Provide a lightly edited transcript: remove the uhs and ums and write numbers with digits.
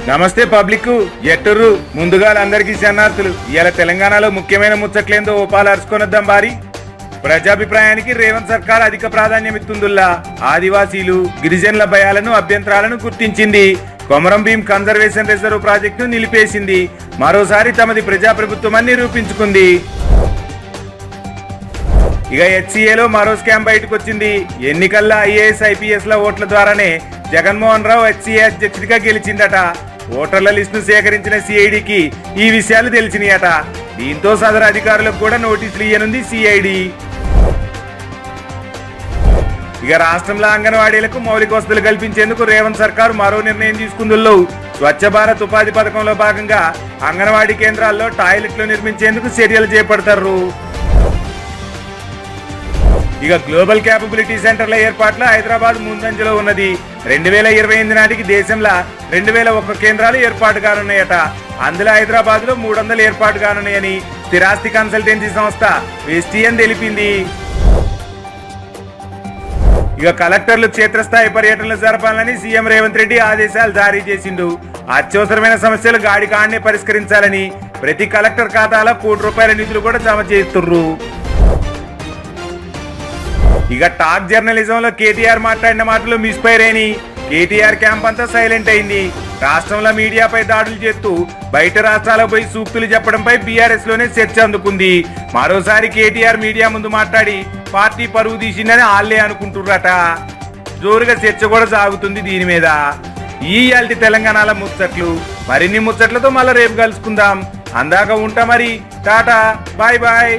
నమస్తే పబ్లిక్ ఎట్టుర్రు ముందుగా అందరికీ శరణార్థులు. ఇవాళ తెలంగాణలో ముఖ్యమైన ముచ్చట్లేందో ఓపాలు అరుచుకొనొద్దాం బారి. ప్రజాభిప్రాయానికి రేవంత్ సర్కార్ అధిక ప్రాధాన్యం ఇస్తుందిల్లా. ఆదివాసీలు గిరిజనుల భయాలను అభ్యంతరాలను గుర్తించింది. కొమరం భీం కన్జర్వేషన్ రిజర్వ్ ప్రాజెక్టును నిలిపేసింది. మరోసారి తమది ప్రజాప్రభుత్వం నిరూపించుకుంది. ఇక హెచ్సిఏలో మరో స్కామ్ బయటకు వచ్చింది. ఎన్నికల్లో ఐఏఎస్ ఐపీఎస్ ల ఓట్ల ద్వారానే జగన్మోహన్ రావు హెచ్సిఏ అధ్యక్షుడిగా గెలిచిందట. ఓటర్ల లిస్టును సేకరించిన సిఐడికి ఈ విషయాలు తెలిసినాయట. దీంతో సదరు అధికారులకు కూడా నోటీసులు ఇయ్యనుంది సిఐడి. ఇక రాష్ట్రంలో అంగన్వాడీలకు మౌలిక వసతులు కల్పించేందుకు రేవంత్ సర్కారు మరో నిర్ణయం తీసుకుందుల్లో. స్వచ్ఛ భారత్ ఉపాధి పథకంలో భాగంగా అంగన్వాడీ కేంద్రాల్లో టాయిలెట్లు నిర్మించేందుకు చర్యలు చేపడతారు. ఇక గ్లోబల్ క్యాపబిలిటీ సెంటర్ల ఏర్పాట్ల హైదరాబాద్ ముందంజలో ఉన్నది. 2028 నాటికి దేశంలో 2001 కేంద్రాలు ఏర్పాటు కానున్నాయట. అందులో హైదరాబాద్ లో 300 ఏర్పాటు కానున్నాయని స్థిరాస్తి కన్సల్టెన్సీ సంస్థ వెస్టియన్ తెలిపింది. ఇక కలెక్టర్లు క్షేత్రస్థాయి పర్యటనలు జరపాలని సీఎం రేవంత్ రెడ్డి ఆదేశాలు జారీ చేసిండు. అత్యవసరమైన సమస్యలు గాడికాడనే పరిష్కరించాలని ప్రతి కలెక్టర్ ఖాతాలో ₹1 కోటి నిధులు కూడా జమ చేస్తుర్రు. ఇక టాక్ జర్నలిజంలో కేటీఆర్ మాట్లాడిన మాటలు మిస్ఫైర్ అయినాయి. కేటీఆర్ క్యాంప్ అంతా సైలెంట్ అయింది. రాష్ట్రంలో మీడియాపై దాడులు చేస్తూ బయట రాష్ట్రాలకు పోయి సూక్తులు చెప్పడంపై బీఆర్ఎస్ లోనే చర్చ అందుకుంది. మరోసారి కేటీఆర్ మీడియా ముందు మాట్లాడి పార్టీ పరువు తీసిందని ఆళ్లే అనుకుంటుర్రట. జోరుగా చర్చ కూడా సాగుతుంది దీని మీద. ఇయాల్టి తెలంగాణలో ముచ్చట్లు. మరిన్ని ముచ్చట్లతో మళ్ళీ రేపు కలుసుకుందాం. అందాక ఉంటా మరి. టాటా, బాయ్ బాయ్.